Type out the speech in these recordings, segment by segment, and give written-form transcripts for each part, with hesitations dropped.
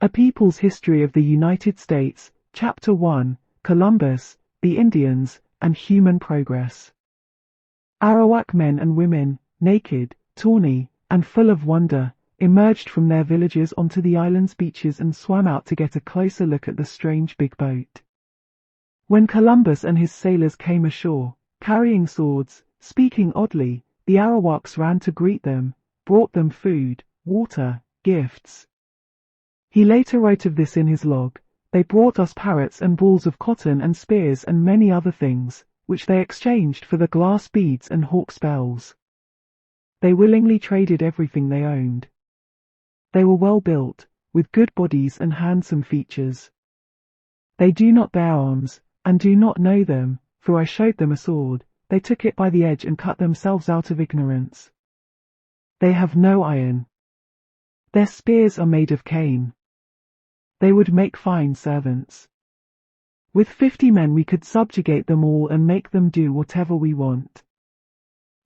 A People's History of the United States, Chapter 1, Columbus, the Indians, and Human Progress. Arawak men and women, naked, tawny, and full of wonder, emerged from their villages onto the island's beaches and swam out to get a closer look at the strange big boat. When Columbus and his sailors came ashore, carrying swords, speaking oddly, the Arawaks ran to greet them, brought them food, water, gifts. He later wrote of this in his log: "They brought us parrots and balls of cotton and spears and many other things, which they exchanged for the glass beads and hawk's bells. They willingly traded everything they owned. They were well built, with good bodies and handsome features. They do not bear arms, and do not know them, for I showed them a sword. They took it by the edge and cut themselves out of ignorance. They have no iron. Their spears are made of cane. They would make fine servants. With 50 men we could subjugate them all and make them do whatever we want."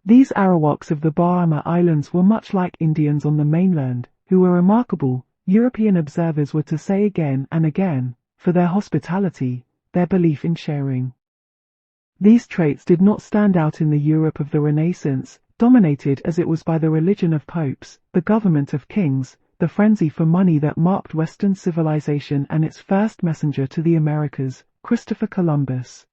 These Arawaks of the Bahama Islands were much like Indians on the mainland, who were remarkable, European observers were to say again and again, for their hospitality, their belief in sharing. These traits did not stand out in the Europe of the Renaissance, dominated as it was by the religion of popes, the government of kings, the frenzy for money that marked Western civilization, and its first messenger to the Americas, Christopher Columbus.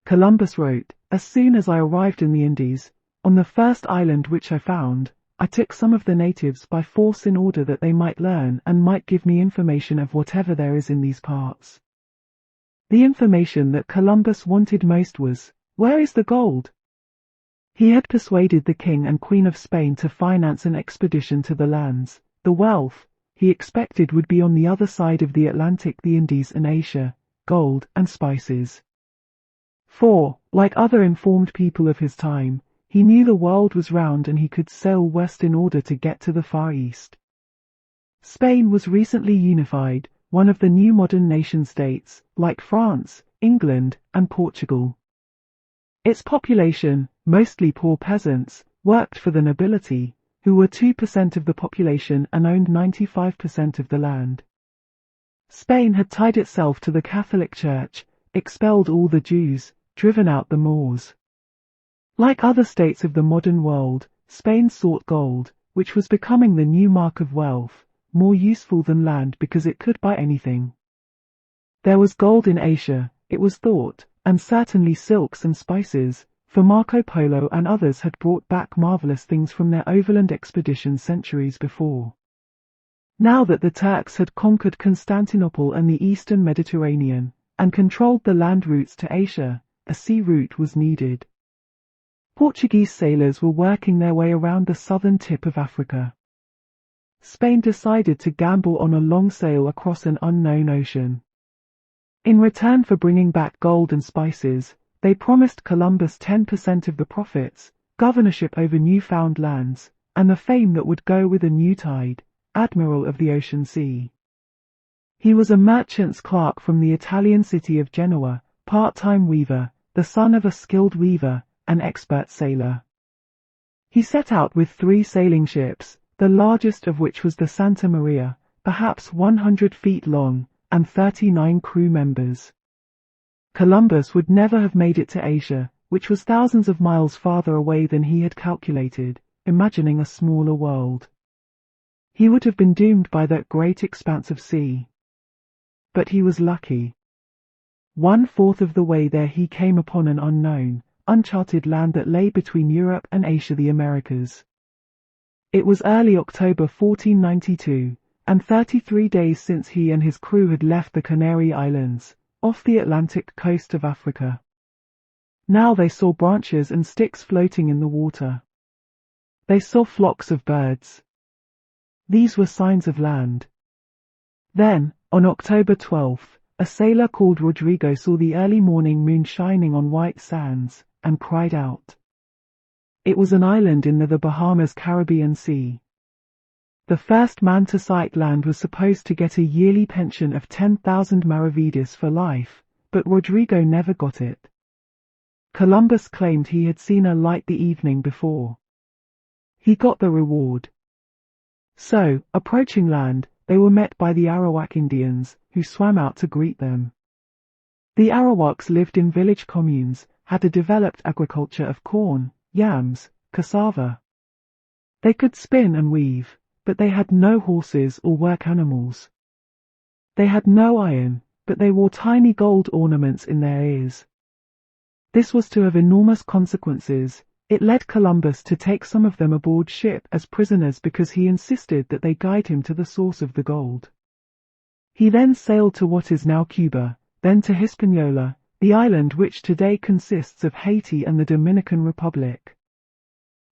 Columbus wrote, "As soon as I arrived in the Indies, on the first island which I found, I took some of the natives by force in order that they might learn and might give me information of whatever there is in these parts." The information that Columbus wanted most was, where is the gold? He had persuaded the King and Queen of Spain to finance an expedition to the lands. The wealth, he expected, would be on the other side of the Atlantic, the Indies and Asia, gold and spices. For, like other informed people of his time, he knew the world was round and he could sail west in order to get to the Far East. Spain was recently unified, one of the new modern nation-states, like France, England, and Portugal. Its population, mostly poor peasants, worked for the nobility, who were 2% of the population and owned 95% of the land. Spain had tied itself to the Catholic Church, expelled all the Jews, driven out the Moors. Like other states of the modern world, Spain sought gold, which was becoming the new mark of wealth, more useful than land because it could buy anything. There was gold in Asia, it was thought, and certainly silks and spices, for Marco Polo and others had brought back marvelous things from their overland expeditions centuries before. Now that the Turks had conquered Constantinople and the eastern Mediterranean, and controlled the land routes to Asia, a sea route was needed. Portuguese sailors were working their way around the southern tip of Africa. Spain decided to gamble on a long sail across an unknown ocean. In return for bringing back gold and spices, they promised Columbus 10% of the profits, governorship over newfound lands, and the fame that would go with a new tide, Admiral of the Ocean Sea. He was a merchant's clerk from the Italian city of Genoa, part-time weaver, the son of a skilled weaver, an expert sailor. He set out with 3 sailing ships, the largest of which was the Santa Maria, perhaps 100 feet long, and 39 crew members. Columbus would never have made it to Asia, which was thousands of miles farther away than he had calculated, imagining a smaller world. He would have been doomed by that great expanse of sea. But he was lucky. 1/4 of the way there he came upon an unknown, uncharted land that lay between Europe and Asia, the Americas. It was early October 1492, and 33 days since he and his crew had left the Canary Islands, off the Atlantic coast of Africa. Now they saw branches and sticks floating in the water. They saw flocks of birds. These were signs of land. Then, on October 12th, a sailor called Rodrigo saw the early morning moon shining on white sands, and cried out. It was an island in the Bahamas Caribbean Sea. The first man to sight land was supposed to get a yearly pension of 10,000 maravedis for life, but Rodrigo never got it. Columbus claimed he had seen a light the evening before. He got the reward. So, approaching land, they were met by the Arawak Indians, who swam out to greet them. The Arawaks lived in village communes, had a developed agriculture of corn, yams, cassava. They could spin and weave, but they had no horses or work animals. They had no iron, but they wore tiny gold ornaments in their ears. This was to have enormous consequences. It led Columbus to take some of them aboard ship as prisoners because he insisted that they guide him to the source of the gold. He then sailed to what is now Cuba, then to Hispaniola, the island which today consists of Haiti and the Dominican Republic.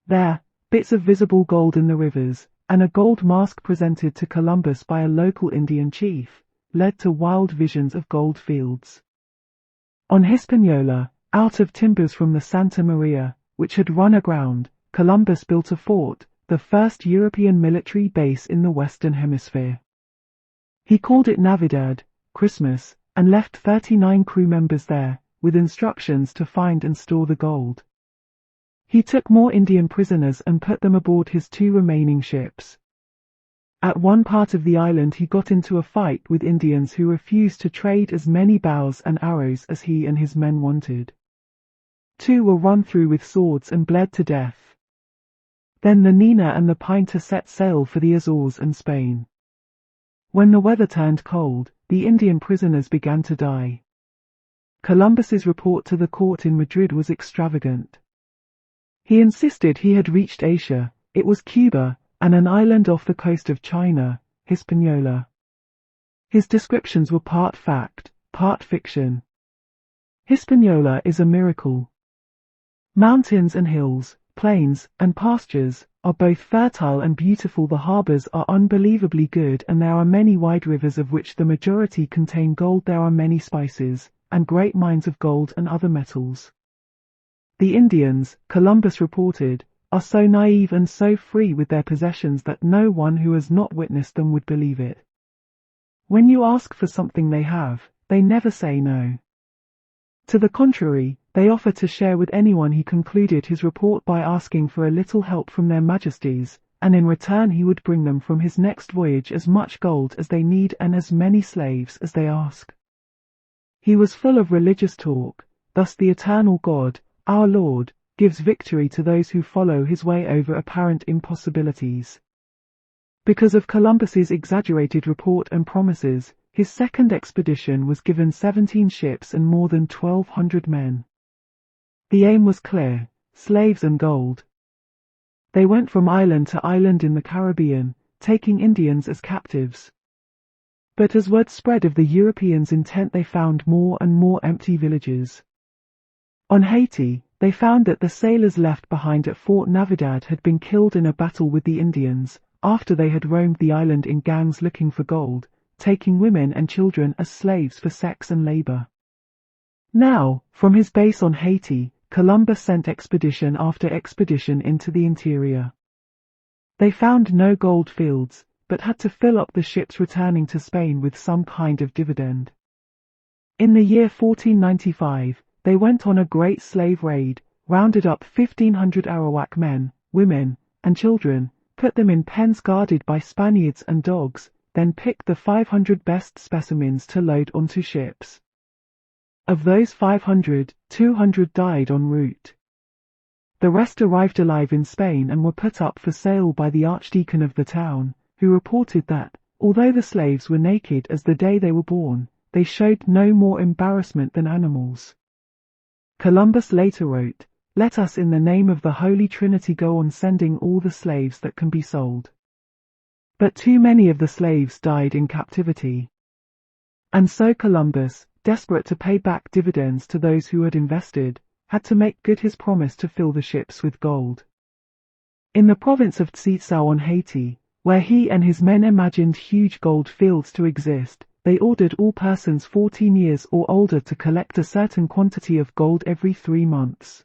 There, bits of visible gold in the rivers, and a gold mask presented to Columbus by a local Indian chief, led to wild visions of gold fields. On Hispaniola, out of timbers from the Santa Maria, which had run aground, Columbus built a fort, the first European military base in the Western Hemisphere. He called it Navidad, Christmas, and left 39 crew members there, with instructions to find and store the gold. He took more Indian prisoners and put them aboard his 2 remaining ships. At one part of the island he got into a fight with Indians who refused to trade as many bows and arrows as he and his men wanted. 2 were run through with swords and bled to death. Then the Nina and the Pinta set sail for the Azores and Spain. When the weather turned cold, the Indian prisoners began to die. Columbus's report to the court in Madrid was extravagant. He insisted he had reached Asia, it was Cuba, and an island off the coast of China, Hispaniola. His descriptions were part fact, part fiction. Hispaniola is a miracle. Mountains and hills, plains and pastures are both fertile and beautiful. The harbors are unbelievably good, and there are many wide rivers of which the majority contain gold. There are many spices, and great mines of gold and other metals. The Indians, Columbus reported, are so naive and so free with their possessions that no one who has not witnessed them would believe it. When you ask for something they have, they never say no. To the contrary, they offer to share with anyone. He concluded his report by asking for a little help from their majesties, and in return he would bring them from his next voyage as much gold as they need and as many slaves as they ask. He was full of religious talk. Thus the eternal God, our Lord, gives victory to those who follow his way over apparent impossibilities. Because of Columbus's exaggerated report and promises, his second expedition was given 17 ships and more than 1,200 men. The aim was clear: slaves and gold. They went from island to island in the Caribbean, taking Indians as captives. But as word spread of the Europeans' intent, they found more and more empty villages. On Haiti, they found that the sailors left behind at Fort Navidad had been killed in a battle with the Indians, after they had roamed the island in gangs looking for gold, taking women and children as slaves for sex and labor. Now, from his base on Haiti, Columbus sent expedition after expedition into the interior. They found no gold fields, but had to fill up the ships returning to Spain with some kind of dividend. In the year 1495, they went on a great slave raid, rounded up 1,500 Arawak men, women, and children, put them in pens guarded by Spaniards and dogs, then picked the 500 best specimens to load onto ships. Of those 500, 200 died en route. The rest arrived alive in Spain and were put up for sale by the archdeacon of the town, who reported that, although the slaves were naked as the day they were born, they showed no more embarrassment than animals. Columbus later wrote, "Let us in the name of the Holy Trinity go on sending all the slaves that can be sold." But too many of the slaves died in captivity. And so Columbus, desperate to pay back dividends to those who had invested, had to make good his promise to fill the ships with gold. In the province of Tsietsau on Haiti, where he and his men imagined huge gold fields to exist, they ordered all persons 14 years or older to collect a certain quantity of gold every 3 months.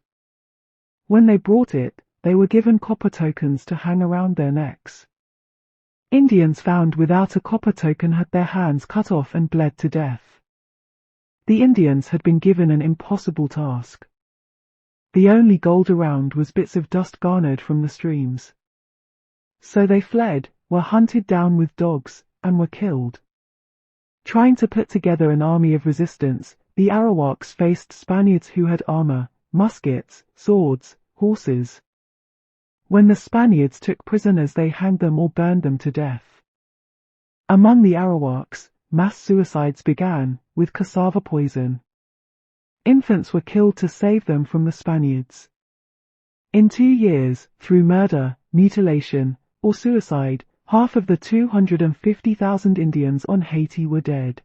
When they brought it, they were given copper tokens to hang around their necks. Indians found without a copper token had their hands cut off and bled to death. The Indians had been given an impossible task. The only gold around was bits of dust garnered from the streams. So they fled, were hunted down with dogs, and were killed. Trying to put together an army of resistance, the Arawaks faced Spaniards who had armor, muskets, swords, horses. When the Spaniards took prisoners, they hanged them or burned them to death. Among the Arawaks, mass suicides began, with cassava poison. Infants were killed to save them from the Spaniards. In 2 years, through murder, mutilation, or suicide, half of the 250,000 Indians on Haiti were dead.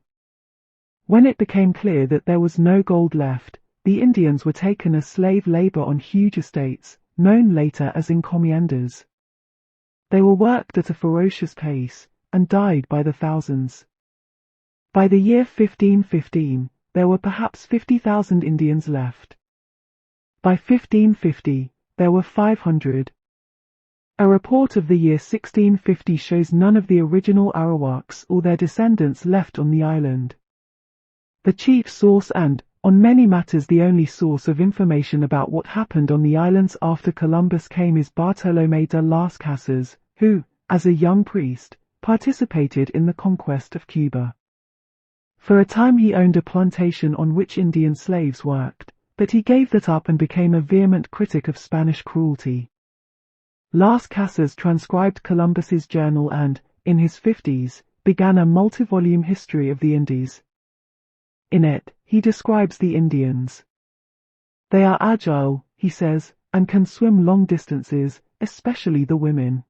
When it became clear that there was no gold left, the Indians were taken as slave labor on huge estates, known later as encomiendas. They were worked at a ferocious pace, and died by the thousands. By the year 1515, there were perhaps 50,000 Indians left. By 1550, there were 500. A report of the year 1650 shows none of the original Arawaks or their descendants left on the island. The chief source and, on many matters the only source of information about what happened on the islands after Columbus came is Bartolomé de las Casas, who, as a young priest, participated in the conquest of Cuba. For a time he owned a plantation on which Indian slaves worked, but he gave that up and became a vehement critic of Spanish cruelty. Las Casas transcribed Columbus's journal and, in his 50s, began a multi-volume history of the Indies. In it, he describes the Indians. They are agile, he says, and can swim long distances, especially the women.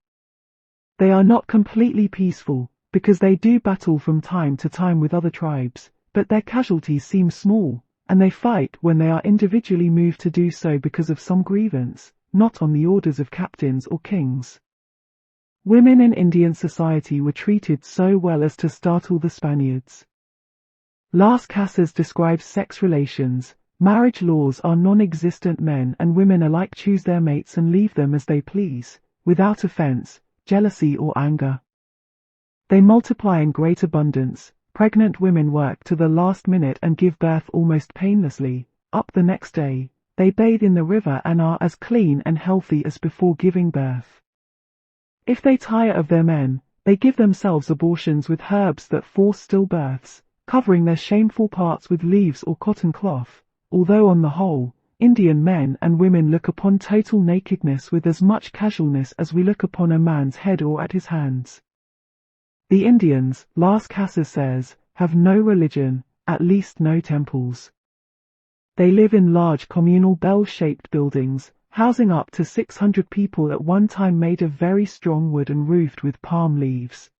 They are not completely peaceful, because they do battle from time to time with other tribes, but their casualties seem small, and they fight when they are individually moved to do so because of some grievance, not on the orders of captains or kings. Women in Indian society were treated so well as to startle the Spaniards. Las Casas describes sex relations. Marriage laws are non-existent. Men and women alike choose their mates and leave them as they please, without offense, jealousy or anger. They multiply in great abundance. Pregnant women work to the last minute and give birth almost painlessly. Up the next day, they bathe in the river and are as clean and healthy as before giving birth. If they tire of their men, they give themselves abortions with herbs that force stillbirths, covering their shameful parts with leaves or cotton cloth, although on the whole, Indian men and women look upon total nakedness with as much casualness as we look upon a man's head or at his hands. The Indians, Las Casas says, have no religion, at least no temples. They live in large communal bell-shaped buildings, housing up to 600 people at one time, made of very strong wood and roofed with palm leaves.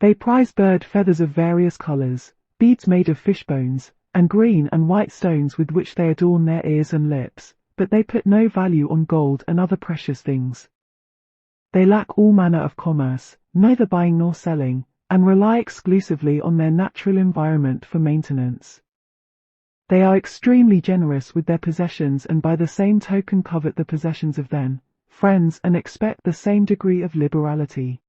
They prize bird feathers of various colors, beads made of fish bones, and green and white stones with which they adorn their ears and lips, but they put no value on gold and other precious things. They lack all manner of commerce, neither buying nor selling, and rely exclusively on their natural environment for maintenance. They are extremely generous with their possessions and by the same token covet the possessions of their friends and expect the same degree of liberality.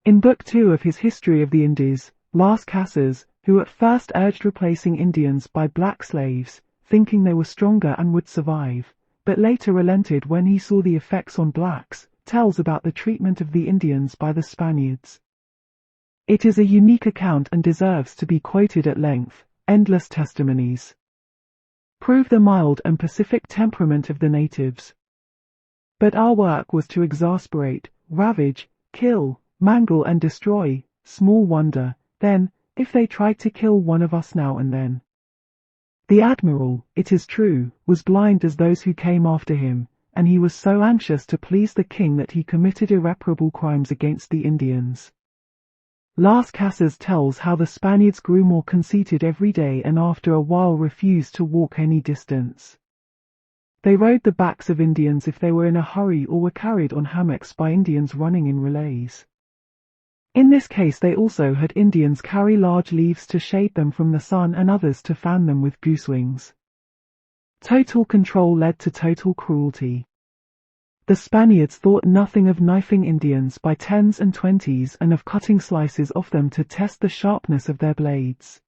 In Book 2 of his History of the Indies, Las Casas, who at first urged replacing Indians by black slaves, thinking they were stronger and would survive, but later relented when he saw the effects on blacks, tells about the treatment of the Indians by the Spaniards. It is a unique account and deserves to be quoted at length. Endless testimonies prove the mild and pacific temperament of the natives. But our work was to exasperate, ravage, kill, mangle and destroy. Small wonder, then, if they tried to kill one of us now and then. The admiral, it is true, was blind as those who came after him, and he was so anxious to please the king that he committed irreparable crimes against the Indians. Las Casas tells how the Spaniards grew more conceited every day and after a while refused to walk any distance. They rode the backs of Indians if they were in a hurry or were carried on hammocks by Indians running in relays. In this case they also had Indians carry large leaves to shade them from the sun and others to fan them with goosewings. Total control led to total cruelty. The Spaniards thought nothing of knifing Indians by 10s and 20s and of cutting slices off them to test the sharpness of their blades.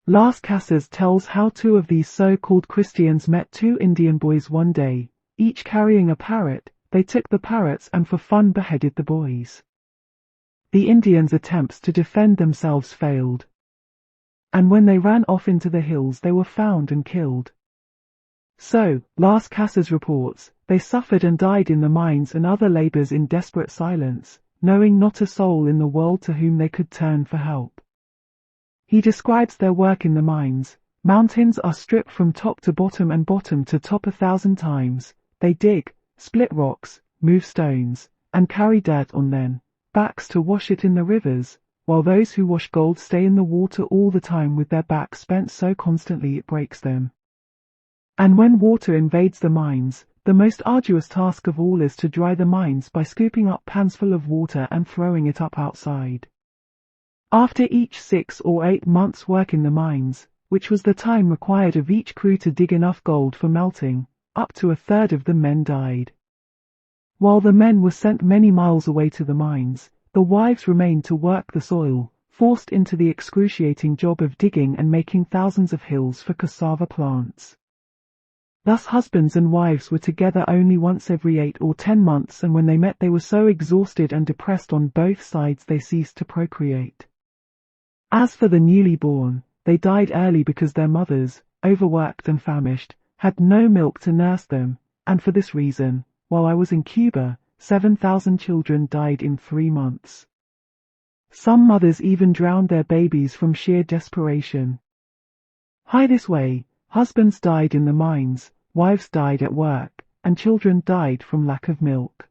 Las Casas tells how 2 of these so-called Christians met 2 Indian boys one day, each carrying a parrot. They took the parrots and for fun beheaded the boys. The Indians' attempts to defend themselves failed. And when they ran off into the hills they were found and killed. So, Las Casas reports, they suffered and died in the mines and other labors in desperate silence, knowing not a soul in the world to whom they could turn for help. He describes their work in the mines. Mountains are stripped from top to bottom and bottom to top 1,000 times. They dig, split rocks, move stones, and carry dirt on their backs to wash it in the rivers, while those who wash gold stay in the water all the time with their backs bent so constantly it breaks them. And when water invades the mines, the most arduous task of all is to dry the mines by scooping up pans full of water and throwing it up outside. After each 6 or 8 months' work in the mines, which was the time required of each crew to dig enough gold for melting, up to 1/3 of the men died. While the men were sent many miles away to the mines, the wives remained to work the soil, forced into the excruciating job of digging and making thousands of hills for cassava plants. Thus husbands and wives were together only once every 8 or 10 months, and when they met they were so exhausted and depressed on both sides they ceased to procreate. As for the newly born, they died early because their mothers, overworked and famished, had no milk to nurse them, and for this reason, while I was in Cuba, 7,000 children died in 3 months. Some mothers even drowned their babies from sheer desperation. This way, husbands died in the mines, wives died at work, and children died from lack of milk.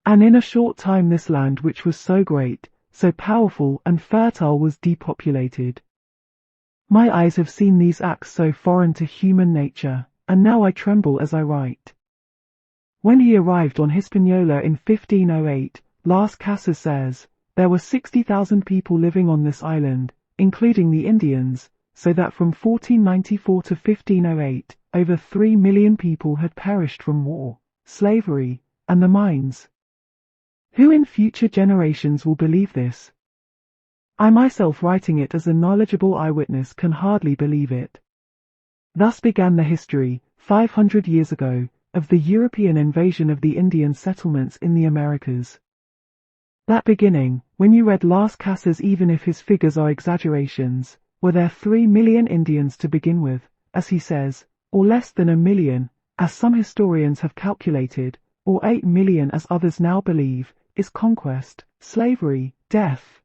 And in a short time this land which was so great, so powerful and fertile was depopulated. My eyes have seen these acts so foreign to human nature, and now I tremble as I write. When he arrived on Hispaniola in 1508, Las Casas says, there were 60,000 people living on this island, including the Indians, so that from 1494 to 1508, over 3 million people had perished from war, slavery, and the mines. Who in future generations will believe this? I myself, writing it as a knowledgeable eyewitness, can hardly believe it. Thus began the history, 500 years ago, of the European invasion of the Indian settlements in the Americas. That beginning, when you read Las Casas, even if his figures are exaggerations, were there 3 million Indians to begin with, as he says, or less than 1 million, as some historians have calculated, or 8 million as others now believe, is conquest, slavery, death.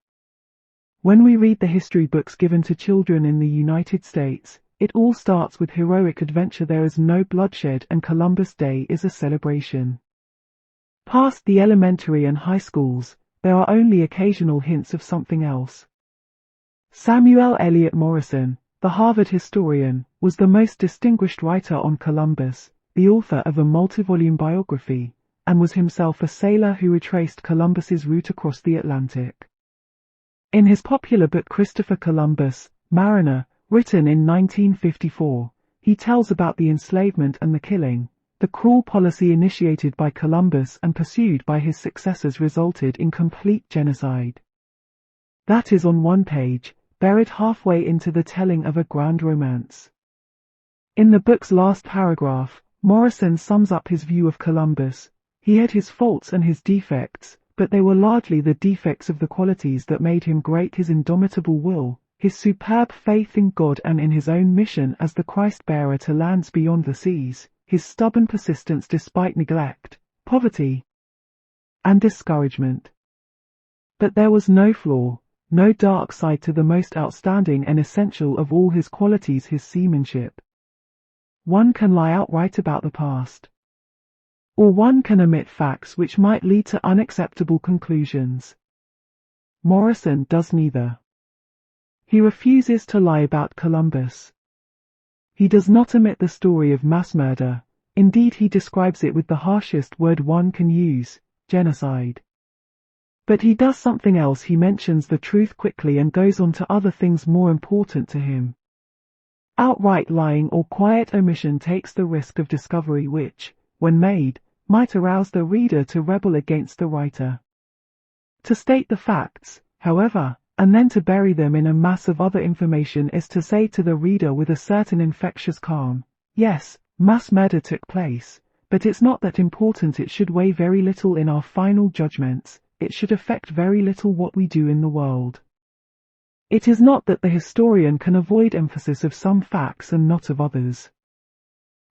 When we read the history books given to children in the United States, it all starts with heroic adventure. There is no bloodshed, and Columbus Day is a celebration. Past the elementary and high schools, there are only occasional hints of something else. Samuel Eliot Morison, the Harvard historian, was the most distinguished writer on Columbus, the author of a multi-volume biography, and was himself a sailor who retraced Columbus's route across the Atlantic. In his popular book Christopher Columbus, Mariner, written in 1954, he tells about the enslavement and the killing. The cruel policy initiated by Columbus and pursued by his successors resulted in complete genocide. That is on one page, buried halfway into the telling of a grand romance. In the book's last paragraph, Morison sums up his view of Columbus. He had his faults and his defects, but they were largely the defects of the qualities that made him great: his indomitable will, his superb faith in God and in his own mission as the Christ-bearer to lands beyond the seas, his stubborn persistence despite neglect, poverty, and discouragement. But there was no flaw, no dark side to the most outstanding and essential of all his qualities: his seamanship. One can lie outright about the past, or one can omit facts which might lead to unacceptable conclusions. Morison does neither. He refuses to lie about Columbus. He does not omit the story of mass murder. Indeed, he describes it with the harshest word one can use: genocide. But he does something else. He mentions the truth quickly and goes on to other things more important to him. Outright lying or quiet omission takes the risk of discovery which, when made, might arouse the reader to rebel against the writer. To state the facts, however, and then to bury them in a mass of other information is to say to the reader with a certain infectious calm, yes, mass murder took place, but it's not that important. It should weigh very little in our final judgments. it should affect very little what we do in the world. It is not that the historian can avoid emphasis of some facts and not of others.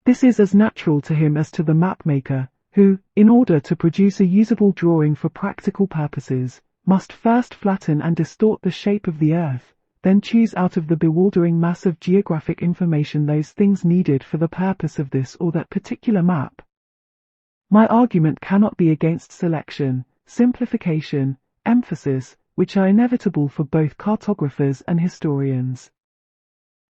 This is as natural to him as to the mapmaker, who, in order to produce a usable drawing for practical purposes, must first flatten and distort the shape of the earth, then choose out of the bewildering mass of geographic information those things needed for the purpose of this or that particular map. My argument cannot be against selection, simplification, emphasis, which are inevitable for both cartographers and historians.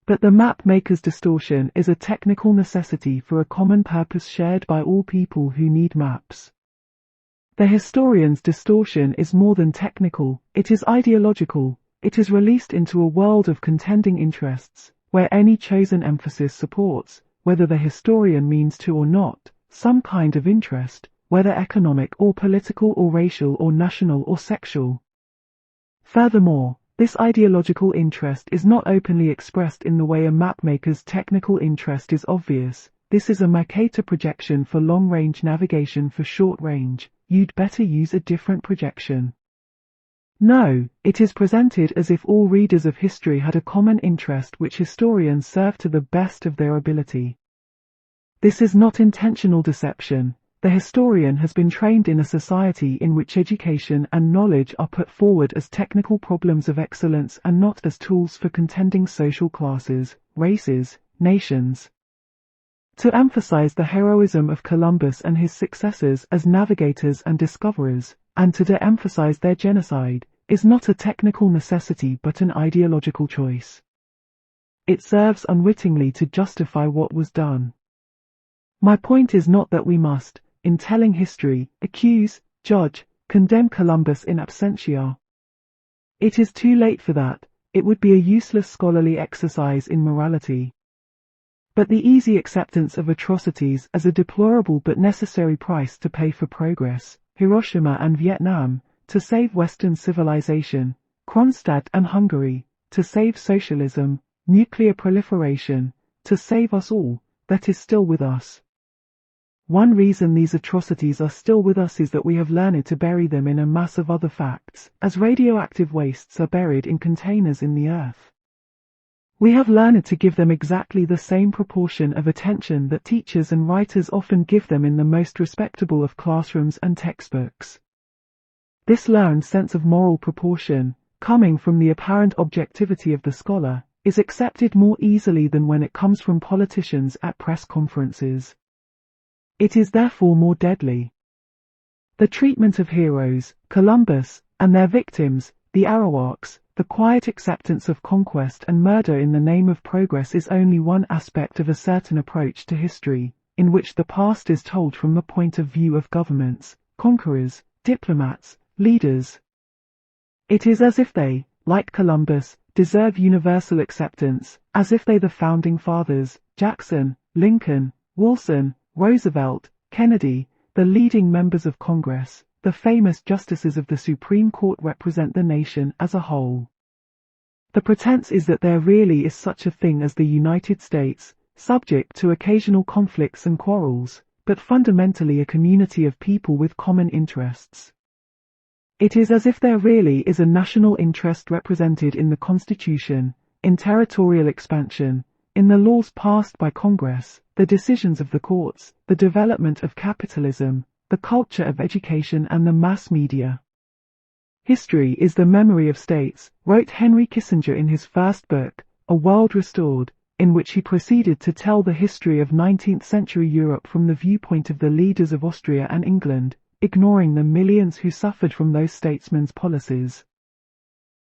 But the map maker's distortion is a technical necessity for a common purpose shared by all people who need maps. The historian's distortion is more than technical, it is ideological. It is released into a world of contending interests, where any chosen emphasis supports, whether the historian means to or not, some kind of interest, whether economic or political or racial or national or sexual. Furthermore, this ideological interest is not openly expressed in the way a mapmaker's technical interest is obvious. This is a Mercator projection for long-range navigation. For short-range, you'd better use a different projection. No, it is presented as if all readers of history had a common interest which historians serve to the best of their ability. This is not intentional deception. The historian has been trained in a society in which education and knowledge are put forward as technical problems of excellence and not as tools for contending social classes, races, nations. To emphasize the heroism of Columbus and his successors as navigators and discoverers, and to de-emphasize their genocide, is not a technical necessity but an ideological choice. It serves unwittingly to justify what was done. My point is not that we must, in telling history, accuse, judge, condemn Columbus in absentia. It is too late for that. It would be a useless scholarly exercise in morality. But the easy acceptance of atrocities as a deplorable but necessary price to pay for progress, Hiroshima and Vietnam, to save Western civilization, Kronstadt and Hungary, to save socialism, nuclear proliferation, to save us all, that is still with us. One reason these atrocities are still with us is that we have learned to bury them in a mass of other facts, as radioactive wastes are buried in containers in the earth. We have learned to give them exactly the same proportion of attention that teachers and writers often give them in the most respectable of classrooms and textbooks. This learned sense of moral proportion, coming from the apparent objectivity of the scholar, is accepted more easily than when it comes from politicians at press conferences. It is therefore more deadly. The treatment of heroes, Columbus, and their victims, the Arawaks, the quiet acceptance of conquest and murder in the name of progress is only one aspect of a certain approach to history, in which the past is told from the point of view of governments, conquerors, diplomats, leaders. It is as if they, like Columbus, deserve universal acceptance, as if they the founding fathers, Jackson, Lincoln, Wilson, Roosevelt, Kennedy, the leading members of Congress, the famous justices of the Supreme Court represent the nation as a whole. The pretense is that there really is such a thing as the United States, subject to occasional conflicts and quarrels, but fundamentally a community of people with common interests. It is as if there really is a national interest represented in the Constitution, in territorial expansion, in the laws passed by Congress, the decisions of the courts, the development of capitalism, the culture of education and the mass media. History is the memory of states, wrote Henry Kissinger in his first book, A World Restored, in which he proceeded to tell the history of 19th century Europe from the viewpoint of the leaders of Austria and England, ignoring the millions who suffered from those statesmen's policies.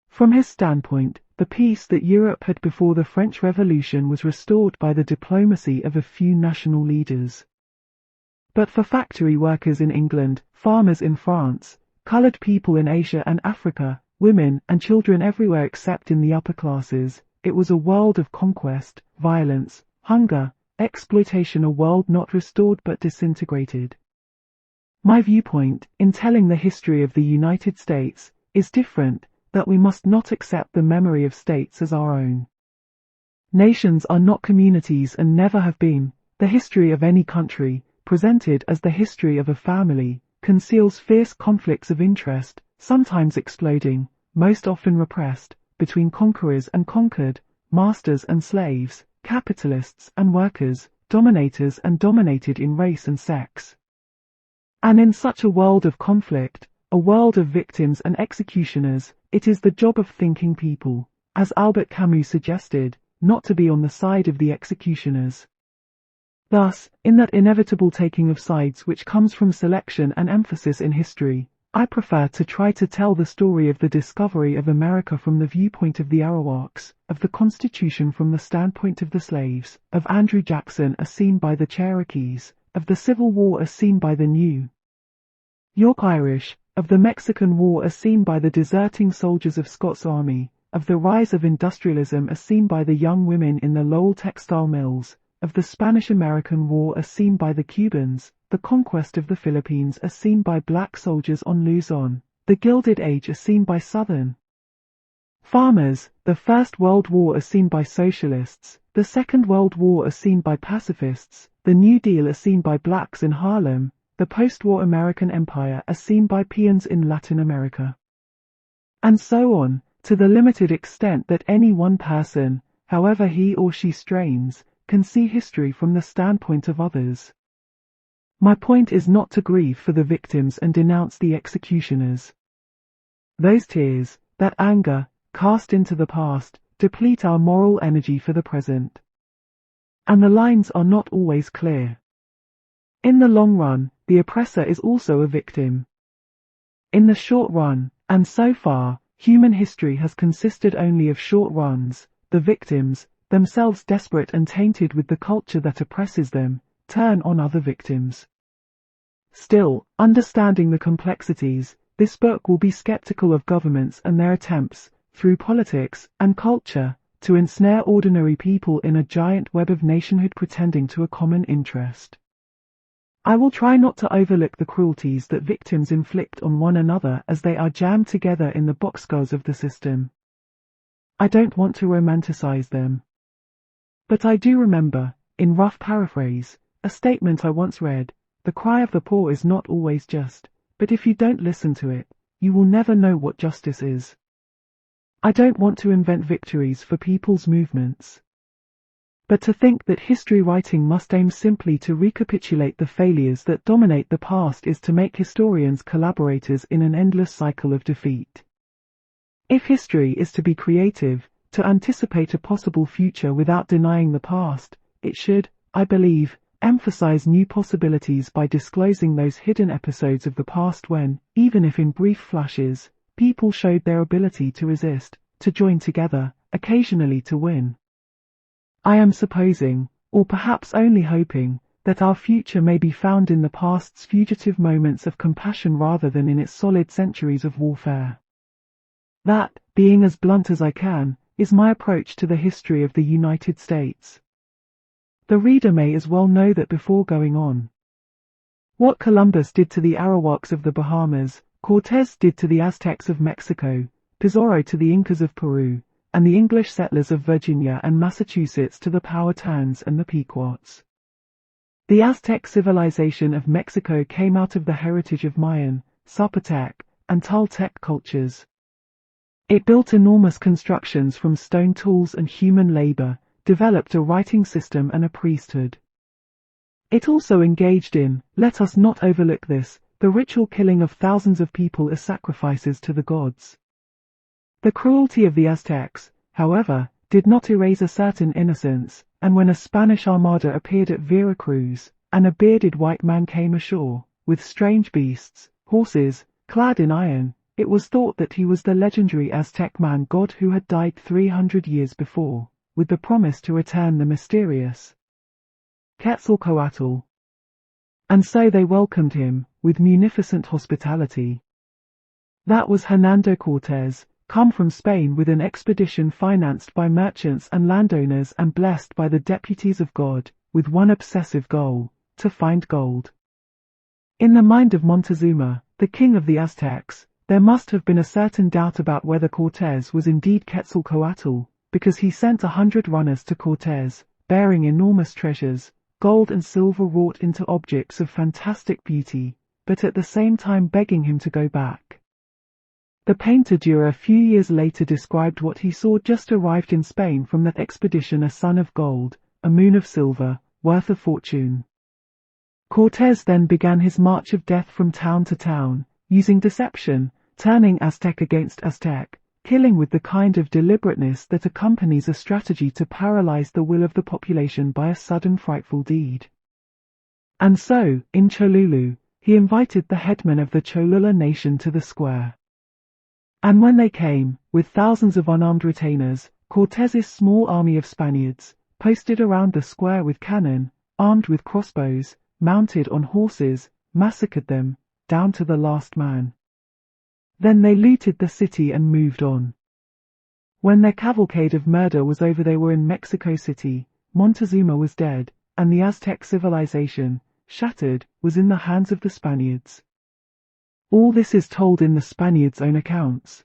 From his standpoint, the peace that Europe had before the French Revolution was restored by the diplomacy of a few national leaders. But for factory workers in England, farmers in France, colored people in Asia and Africa, women and children everywhere except in the upper classes, it was a world of conquest, violence, hunger, exploitation, a world not restored but disintegrated. My viewpoint, in telling the history of the United States, is different, that we must not accept the memory of states as our own. Nations are not communities and never have been. The history of any country, presented as the history of a family, conceals fierce conflicts of interest, sometimes exploding, most often repressed, between conquerors and conquered, masters and slaves, capitalists and workers, dominators and dominated in race and sex. And in such a world of conflict, a world of victims and executioners, it is the job of thinking people, as Albert Camus suggested, not to be on the side of the executioners. Thus, in that inevitable taking of sides which comes from selection and emphasis in history, I prefer to try to tell the story of the discovery of America from the viewpoint of the Arawaks, of the Constitution from the standpoint of the slaves, of Andrew Jackson as seen by the Cherokees, of the Civil War as seen by the New York Irish, of the Mexican War as seen by the deserting soldiers of Scott's army, of the rise of industrialism as seen by the young women in the Lowell textile mills, of the Spanish-American War as seen by the Cubans, the conquest of the Philippines as seen by black soldiers on Luzon, the Gilded Age as seen by Southern farmers, the First World War as seen by socialists, the Second World War as seen by pacifists, the New Deal as seen by blacks in Harlem, the post-war American Empire as seen by peons in Latin America. And so on, to the limited extent that any one person, however he or she strains, can see history from the standpoint of others. My point is not to grieve for the victims and denounce the executioners. Those tears, that anger, cast into the past, deplete our moral energy for the present. And the lines are not always clear. In the long run, the oppressor is also a victim. In the short run, and so far, human history has consisted only of short runs, the victims, themselves desperate and tainted with the culture that oppresses them, turn on other victims. Still, understanding the complexities, this book will be skeptical of governments and their attempts, through politics and culture, to ensnare ordinary people in a giant web of nationhood pretending to a common interest. I will try not to overlook the cruelties that victims inflict on one another as they are jammed together in the boxcars of the system. I don't want to romanticize them. But I do remember, in rough paraphrase, a statement I once read: the cry of the poor is not always just, but if you don't listen to it, you will never know what justice is. I don't want to invent victories for people's movements. But to think that history writing must aim simply to recapitulate the failures that dominate the past is to make historians collaborators in an endless cycle of defeat. If history is to be creative, to anticipate a possible future without denying the past, it should, I believe, emphasize new possibilities by disclosing those hidden episodes of the past when, even if in brief flashes, people showed their ability to resist, to join together, occasionally to win. I am supposing, or perhaps only hoping, that our future may be found in the past's fugitive moments of compassion rather than in its solid centuries of warfare. That, being as blunt as I can, is my approach to the history of the United States. The reader may as well know that before going on. What Columbus did to the Arawaks of the Bahamas, Cortés did to the Aztecs of Mexico, Pizarro to the Incas of Peru, and the English settlers of Virginia and Massachusetts to the Powhatans and the Pequots. The Aztec civilization of Mexico came out of the heritage of Mayan, Zapotec, and Toltec cultures. It built enormous constructions from stone tools and human labor, developed a writing system and a priesthood. It also engaged in, let us not overlook this, the ritual killing of thousands of people as sacrifices to the gods. The cruelty of the Aztecs, however, did not erase a certain innocence, and when a Spanish armada appeared at Vera Cruz, and a bearded white man came ashore, with strange beasts, horses, clad in iron, it was thought that he was the legendary Aztec man-god who had died 300 years before, with the promise to return the mysterious Quetzalcoatl. And so they welcomed him, with munificent hospitality. That was Hernando Cortés, come from Spain with an expedition financed by merchants and landowners and blessed by the deputies of God, with one obsessive goal: to find gold. In the mind of Montezuma, the king of the Aztecs, there must have been a certain doubt about whether Cortés was indeed Quetzalcoatl, because he sent 100 runners to Cortés, bearing enormous treasures, gold and silver wrought into objects of fantastic beauty, but at the same time begging him to go back. The painter Dura a few years later described what he saw just arrived in Spain from that expedition: a sun of gold, a moon of silver, worth a fortune. Cortés then began his march of death from town to town, using deception, turning Aztec against Aztec, killing with the kind of deliberateness that accompanies a strategy to paralyze the will of the population by a sudden frightful deed. And so, in Cholulu, he invited the headmen of the Cholula nation to the square. And when they came, with thousands of unarmed retainers, Cortés's small army of Spaniards, posted around the square with cannon, armed with crossbows, mounted on horses, massacred them, down to the last man. Then they looted the city and moved on. When their cavalcade of murder was over, they were in Mexico City. Montezuma was dead, and the Aztec civilization, shattered, was in the hands of the Spaniards. All this is told in the Spaniards' own accounts.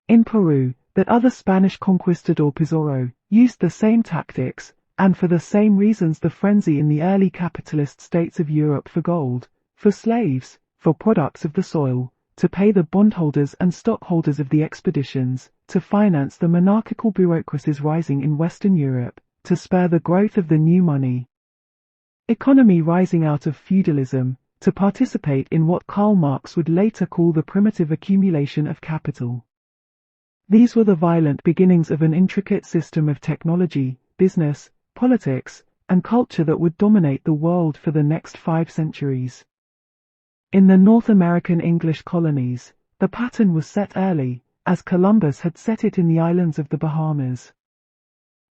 In Peru, that other Spanish conquistador Pizarro used the same tactics, and for the same reasons: the frenzy in the early capitalist states of Europe for gold, for slaves, for products of the soil, to pay the bondholders and stockholders of the expeditions, to finance the monarchical bureaucracies rising in Western Europe, to spur the growth of the new money economy rising out of feudalism, to participate in what Karl Marx would later call the primitive accumulation of capital. These were the violent beginnings of an intricate system of technology, business, politics, and culture that would dominate the world for the next 5 centuries. In the North American English colonies, the pattern was set early, as Columbus had set it in the islands of the Bahamas.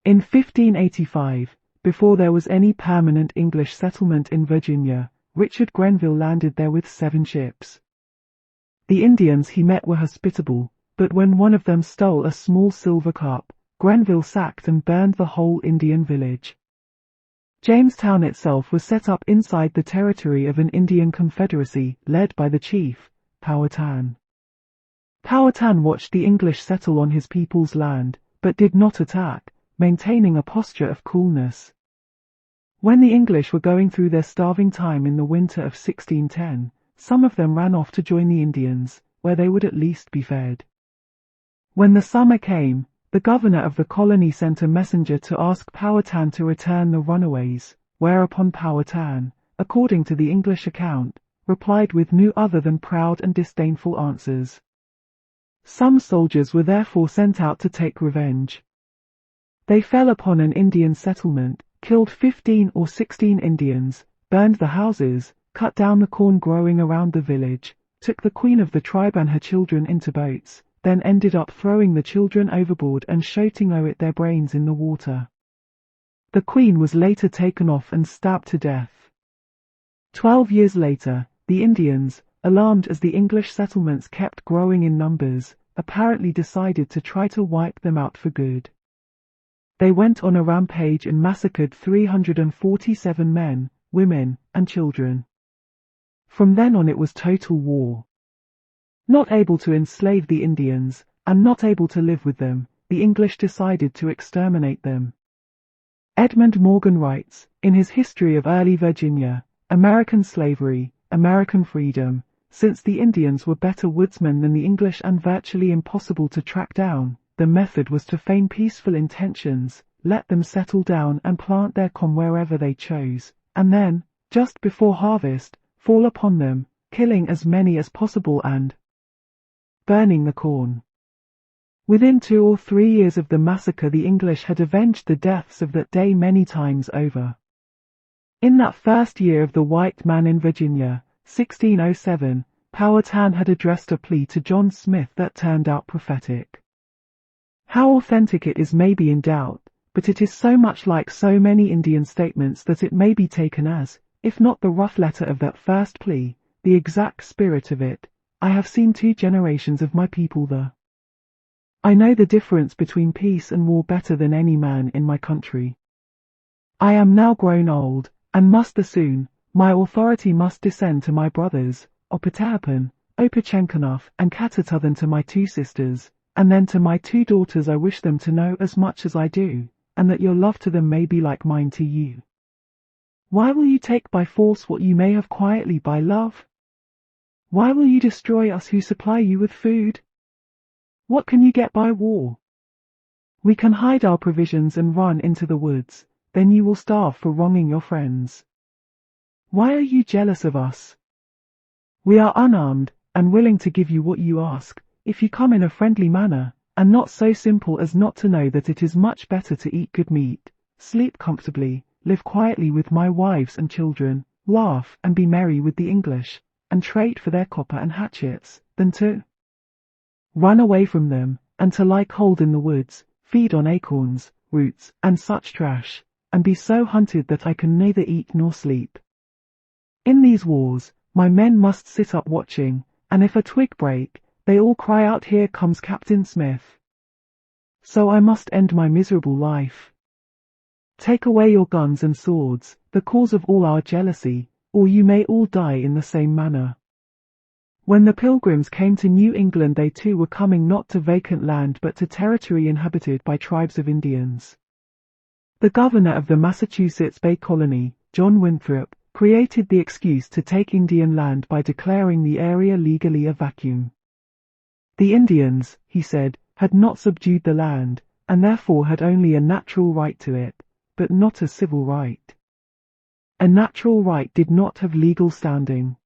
In 1585, before there was any permanent English settlement in Virginia, Richard Grenville landed there with 7 ships. The Indians he met were hospitable, but when one of them stole a small silver cup, Grenville sacked and burned the whole Indian village. Jamestown itself was set up inside the territory of an Indian confederacy led by the chief, Powhatan. Powhatan watched the English settle on his people's land, but did not attack, maintaining a posture of coolness. When the English were going through their starving time in the winter of 1610, some of them ran off to join the Indians, where they would at least be fed. When the summer came, the governor of the colony sent a messenger to ask Powhatan to return the runaways, whereupon Powhatan, according to the English account, replied with no other than proud and disdainful answers. Some soldiers were therefore sent out to take revenge. They fell upon an Indian settlement, killed 15 or 16 Indians, burned the houses, cut down the corn growing around the village, took the queen of the tribe and her children into boats, then ended up throwing the children overboard and shooting their brains in the water. The queen was later taken off and stabbed to death. 12 years later, the Indians, alarmed as the English settlements kept growing in numbers, apparently decided to try to wipe them out for good. They went on a rampage and massacred 347 men, women, and children. From then on it was total war. Not able to enslave the Indians, and not able to live with them, the English decided to exterminate them. Edmund Morgan writes, in his History of Early Virginia, American Slavery, American Freedom, since the Indians were better woodsmen than the English and virtually impossible to track down, the method was to feign peaceful intentions, let them settle down and plant their corn wherever they chose, and then, just before harvest, fall upon them, killing as many as possible and burning the corn. Within 2 or 3 years of the massacre, the English had avenged the deaths of that day many times over. In that first year of the white man in Virginia, 1607, Powhatan had addressed a plea to John Smith that turned out prophetic. How authentic it is may be in doubt, but it is so much like so many Indian statements that it may be taken as, if not the rough letter of that first plea, the exact spirit of it. I have seen 2 generations of my people there. I know the difference between peace and war better than any man in my country. I am now grown old, and must soon, my authority must descend to my brothers, Opetahapan, Opechenkanov, and Katatuthan, to my 2 sisters, and then to my 2 daughters. I wish them to know as much as I do, and that your love to them may be like mine to you. Why will you take by force what you may have quietly by love? Why will you destroy us who supply you with food? What can you get by war? We can hide our provisions and run into the woods, then you will starve for wronging your friends. Why are you jealous of us? We are unarmed, and willing to give you what you ask, if you come in a friendly manner, and not so simple as not to know that it is much better to eat good meat, sleep comfortably, live quietly with my wives and children, laugh and be merry with the English, and trade for their copper and hatchets, than to run away from them, and to lie cold in the woods, feed on acorns, roots, and such trash, and be so hunted that I can neither eat nor sleep. In these wars, my men must sit up watching, and if a twig break, they all cry out, "Here comes Captain Smith." So I must end my miserable life. Take away your guns and swords, the cause of all our jealousy, or you may all die in the same manner. When the Pilgrims came to New England, they too were coming not to vacant land but to territory inhabited by tribes of Indians. The governor of the Massachusetts Bay Colony, John Winthrop, created the excuse to take Indian land by declaring the area legally a vacuum. The Indians, he said, had not subdued the land, and therefore had only a natural right to it, but not a civil right. A natural right did not have legal standing.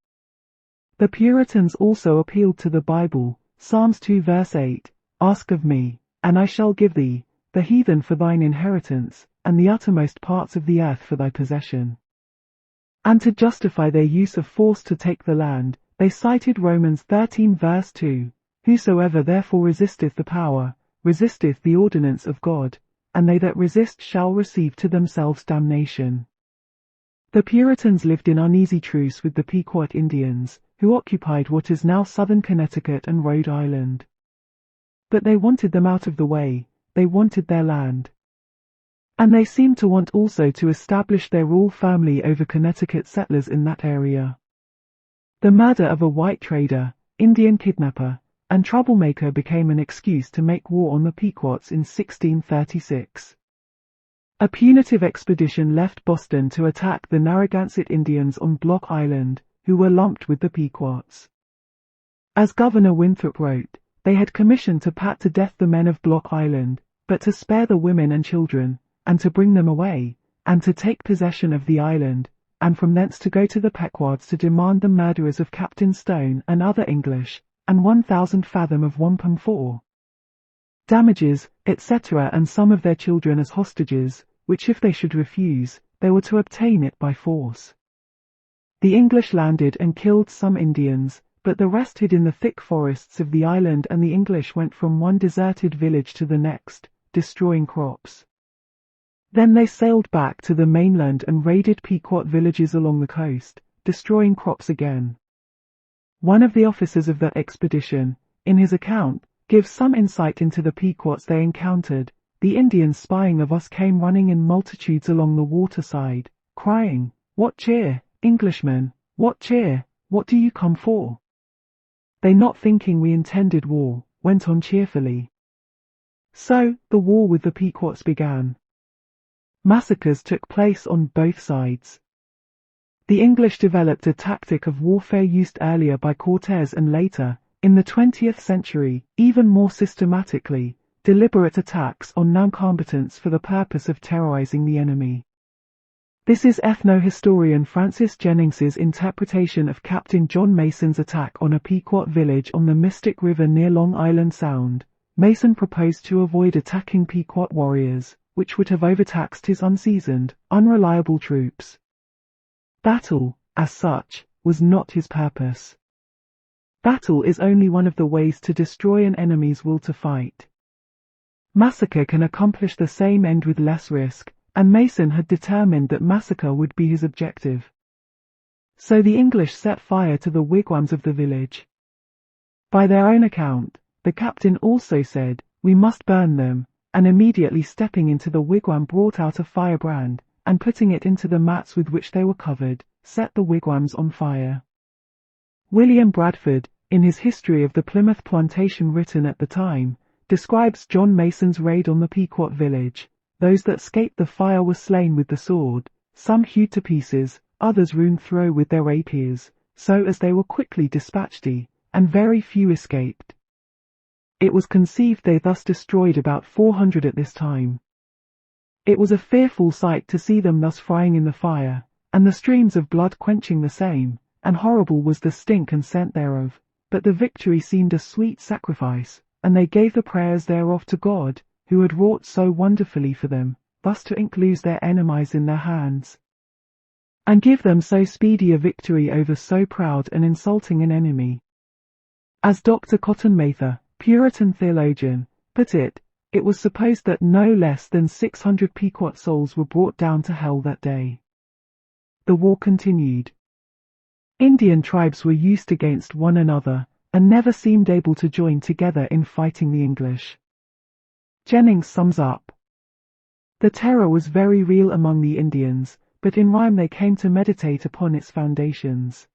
The Puritans also appealed to the Bible, Psalms 2 verse 8, "Ask of me, and I shall give thee, the heathen for thine inheritance, and the uttermost parts of the earth for thy possession." And to justify their use of force to take the land, they cited Romans 13 verse 2, "Whosoever therefore resisteth the power, resisteth the ordinance of God, and they that resist shall receive to themselves damnation." The Puritans lived in uneasy truce with the Pequot Indians, who occupied what is now southern Connecticut and Rhode Island. But they wanted them out of the way, they wanted their land. And they seemed to want also to establish their rule firmly over Connecticut settlers in that area. The murder of a white trader, Indian kidnapper, and troublemaker became an excuse to make war on the Pequots in 1636. A punitive expedition left Boston to attack the Narragansett Indians on Block Island, who were lumped with the Pequots. As Governor Winthrop wrote, they had commissioned to pat to death the men of Block Island, but to spare the women and children, and to bring them away, and to take possession of the island, and from thence to go to the Pequots to demand the murderers of Captain Stone and other English, and 1,000 fathom of wampum for damages, etc., and some of their children as hostages, which if they should refuse, they were to obtain it by force. The English landed and killed some Indians, but the rest hid in the thick forests of the island, and the English went from one deserted village to the next, destroying crops. Then they sailed back to the mainland and raided Pequot villages along the coast, destroying crops again. One of the officers of that expedition, in his account, gives some insight into the Pequots they encountered. "The Indians spying of us came running in multitudes along the waterside, crying, 'What cheer, Englishmen, what cheer, what do you come for?' They, not thinking we intended war, went on cheerfully." So, the war with the Pequots began. Massacres took place on both sides. The English developed a tactic of warfare used earlier by Cortés and later, in the 20th century, even more systematically, deliberate attacks on non-combatants for the purpose of terrorizing the enemy. This is ethno-historian Francis Jennings's interpretation of Captain John Mason's attack on a Pequot village on the Mystic River near Long Island Sound. Mason proposed to avoid attacking Pequot warriors, which would have overtaxed his unseasoned, unreliable troops. Battle, as such, was not his purpose. Battle is only one of the ways to destroy an enemy's will to fight. Massacre can accomplish the same end with less risk, and Mason had determined that massacre would be his objective. So the English set fire to the wigwams of the village. By their own account, the captain also said, "We must burn them," and immediately stepping into the wigwam brought out a firebrand, and putting it into the mats with which they were covered, set the wigwams on fire. William Bradford, in his history of the Plymouth Plantation written at the time, describes John Mason's raid on the Pequot village. "Those that escaped the fire were slain with the sword, some hewed to pieces, others hewn through with their rapiers, so as they were quickly dispatched, and very few escaped. It was conceived they thus destroyed about 400 at this time. It was a fearful sight to see them thus frying in the fire, and the streams of blood quenching the same, and horrible was the stink and scent thereof, but the victory seemed a sweet sacrifice, and they gave the prayers thereof to God, who had wrought so wonderfully for them, thus to inclose their enemies in their hands, and give them so speedy a victory over so proud and insulting an enemy. As Dr. Cotton Mather, Puritan theologian, put it, it was supposed that no less than 600 Pequot souls were brought down to hell that day. The war continued. Indian tribes were used against one another, and never seemed able to join together in fighting the English. Jennings sums up. The terror was very real among the Indians, but in rhyme they came to meditate upon its foundations.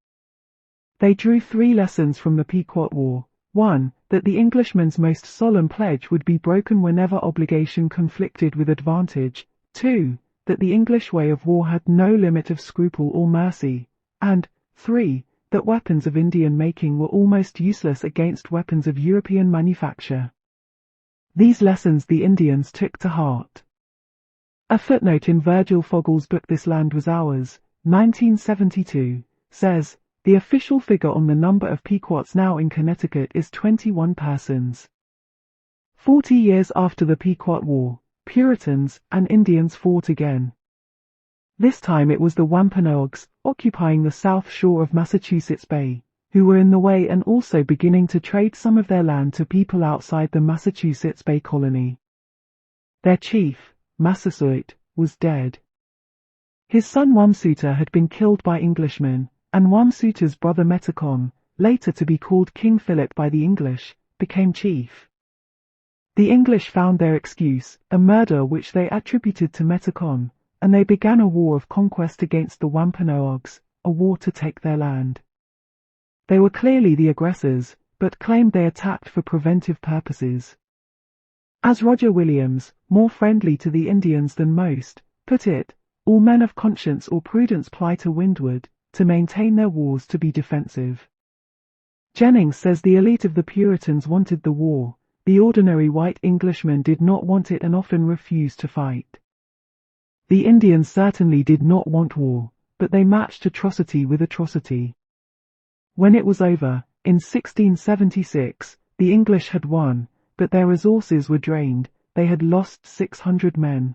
They drew 3 lessons from the Pequot War. 1. That the Englishman's most solemn pledge would be broken whenever obligation conflicted with advantage. 2. That the English way of war had no limit of scruple or mercy. And 3. That weapons of Indian making were almost useless against weapons of European manufacture. These lessons the Indians took to heart. A footnote in Virgil Fogle's book This Land Was Ours, 1972, says, the official figure on the number of Pequots now in Connecticut is 21 persons. 40 years after the Pequot War, Puritans and Indians fought again. This time it was the Wampanoags, occupying the south shore of Massachusetts Bay, who were in the way and also beginning to trade some of their land to people outside the Massachusetts Bay Colony. Their chief, Massasoit, was dead. His son Wamsutter had been killed by Englishmen, and Wamsutter's brother Metacom, later to be called King Philip by the English, became chief. The English found their excuse, a murder which they attributed to Metacom, and they began a war of conquest against the Wampanoags, a war to take their land. They were clearly the aggressors, but claimed they attacked for preventive purposes. As Roger Williams, more friendly to the Indians than most, put it, all men of conscience or prudence ply to windward, to maintain their wars to be defensive. Jennings says the elite of the Puritans wanted the war, the ordinary white Englishmen did not want it and often refused to fight. The Indians certainly did not want war, but they matched atrocity with atrocity. When it was over, in 1676, the English had won, but their resources were drained, they had lost 600 men.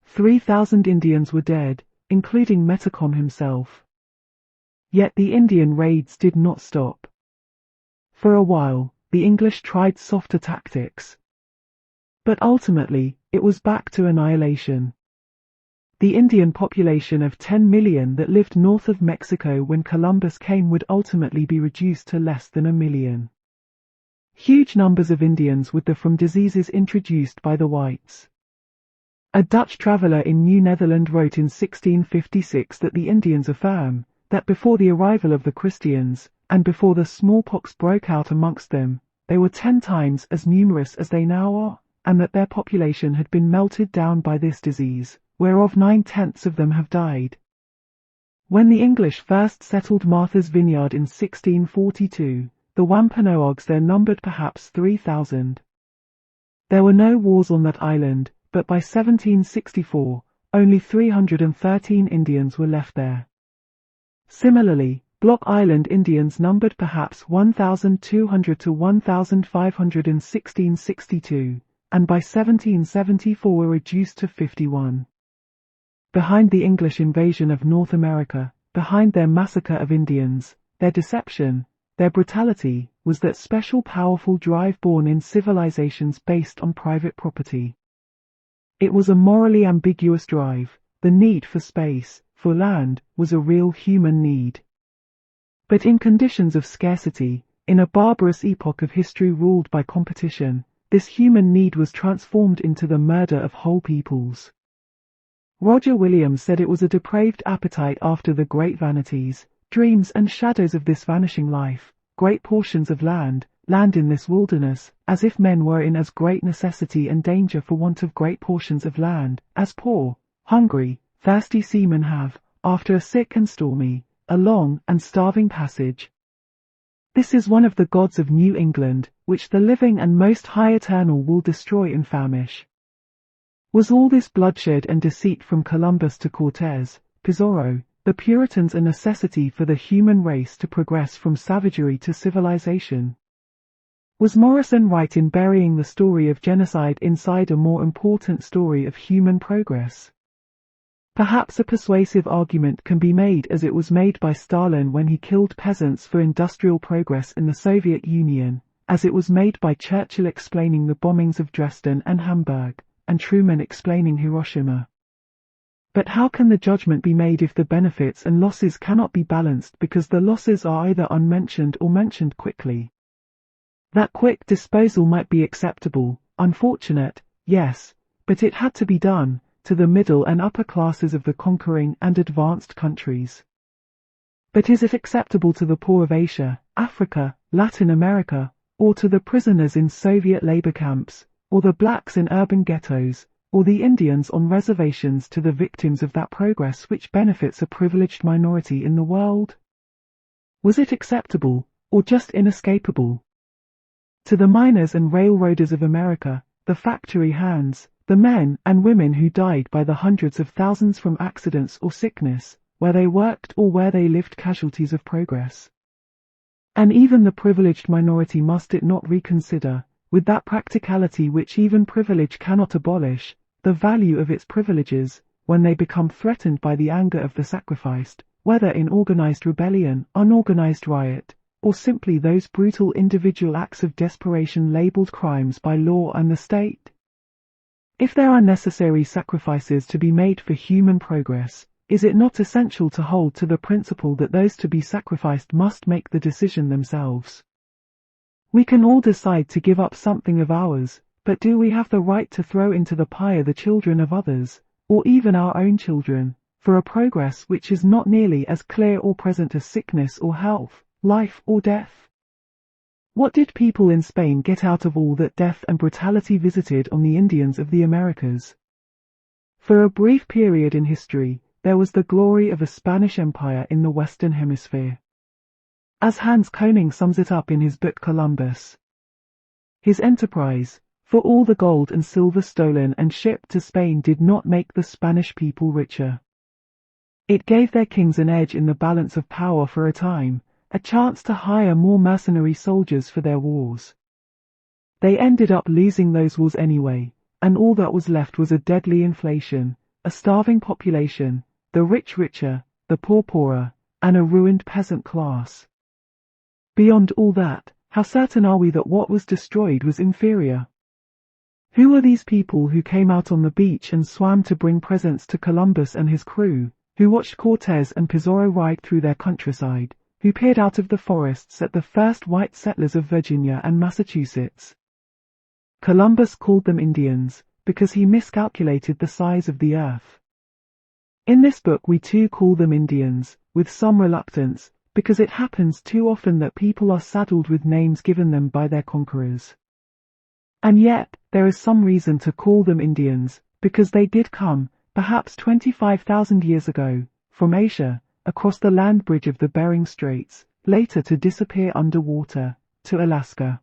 3,000 Indians were dead, including Metacom himself. Yet the Indian raids did not stop. For a while, the English tried softer tactics. But ultimately, it was back to annihilation. The Indian population of 10 million that lived north of Mexico when Columbus came would ultimately be reduced to less than 1 million. Huge numbers of Indians would die from diseases introduced by the whites. A Dutch traveller in New Netherland wrote in 1656 that the Indians affirm that before the arrival of the Christians, and before the smallpox broke out amongst them, they were 10 times as numerous as they now are, and that their population had been melted down by this disease, whereof 9/10 of them have died. When the English first settled Martha's Vineyard in 1642, the Wampanoags there numbered perhaps 3,000. There were no wars on that island, but by 1764, only 313 Indians were left there. Similarly, Block Island Indians numbered perhaps 1,200 to 1,500 in 1662, and by 1774 were reduced to 51. Behind the English invasion of North America, behind their massacre of Indians, their deception, their brutality, was that special powerful drive born in civilizations based on private property. It was a morally ambiguous drive. The need for space, for land, was a real human need. But in conditions of scarcity, in a barbarous epoch of history ruled by competition, this human need was transformed into the murder of whole peoples. Roger Williams said it was a depraved appetite after the great vanities, dreams and shadows of this vanishing life, great portions of land in this wilderness, as if men were in as great necessity and danger for want of great portions of land, as poor, hungry, thirsty seamen have, after a sick and stormy, a long and starving passage. This is one of the gods of New England, which the living and Most High Eternal will destroy and famish. Was all this bloodshed and deceit from Columbus to Cortez, Pizarro, the Puritans a necessity for the human race to progress from savagery to civilization? Was Morrison right in burying the story of genocide inside a more important story of human progress? Perhaps a persuasive argument can be made as it was made by Stalin when he killed peasants for industrial progress in the Soviet Union, as it was made by Churchill explaining the bombings of Dresden and Hamburg, and Truman explaining Hiroshima. But how can the judgment be made if the benefits and losses cannot be balanced because the losses are either unmentioned or mentioned quickly? That quick disposal might be acceptable, unfortunate, yes, but it had to be done, to the middle and upper classes of the conquering and advanced countries. But is it acceptable to the poor of Asia, Africa, Latin America, or to the prisoners in Soviet labor camps, or the blacks in urban ghettos, or the Indians on reservations to the victims of that progress which benefits a privileged minority in the world? Was it acceptable, or just inescapable? To the miners and railroaders of America, the factory hands, the men and women who died by the hundreds of thousands from accidents or sickness, where they worked or where they lived, casualties of progress. And even the privileged minority, must it not reconsider, with that practicality which even privilege cannot abolish, the value of its privileges, when they become threatened by the anger of the sacrificed, whether in organized rebellion, unorganized riot, or simply those brutal individual acts of desperation labeled crimes by law and the state? If there are necessary sacrifices to be made for human progress, is it not essential to hold to the principle that those to be sacrificed must make the decision themselves? We can all decide to give up something of ours, but do we have the right to throw into the pyre the children of others, or even our own children, for a progress which is not nearly as clear or present as sickness or health, life or death? What did people in Spain get out of all that death and brutality visited on the Indians of the Americas? For a brief period in history, there was the glory of a Spanish empire in the Western Hemisphere. As Hans Koning sums it up in his book Columbus, his enterprise, for all the gold and silver stolen and shipped to Spain, did not make the Spanish people richer. It gave their kings an edge in the balance of power for a time, a chance to hire more mercenary soldiers for their wars. They ended up losing those wars anyway, and all that was left was a deadly inflation, a starving population, the rich richer, the poor poorer, and a ruined peasant class. Beyond all that, how certain are we that what was destroyed was inferior? Who are these people who came out on the beach and swam to bring presents to Columbus and his crew, who watched Cortez and Pizarro ride through their countryside, who peered out of the forests at the first white settlers of Virginia and Massachusetts? Columbus called them Indians, because he miscalculated the size of the earth. In this book we too call them Indians, with some reluctance, because it happens too often that people are saddled with names given them by their conquerors. And yet, there is some reason to call them Indians, because they did come, perhaps 25,000 years ago, from Asia, across the land bridge of the Bering Straits, later to disappear underwater, to Alaska.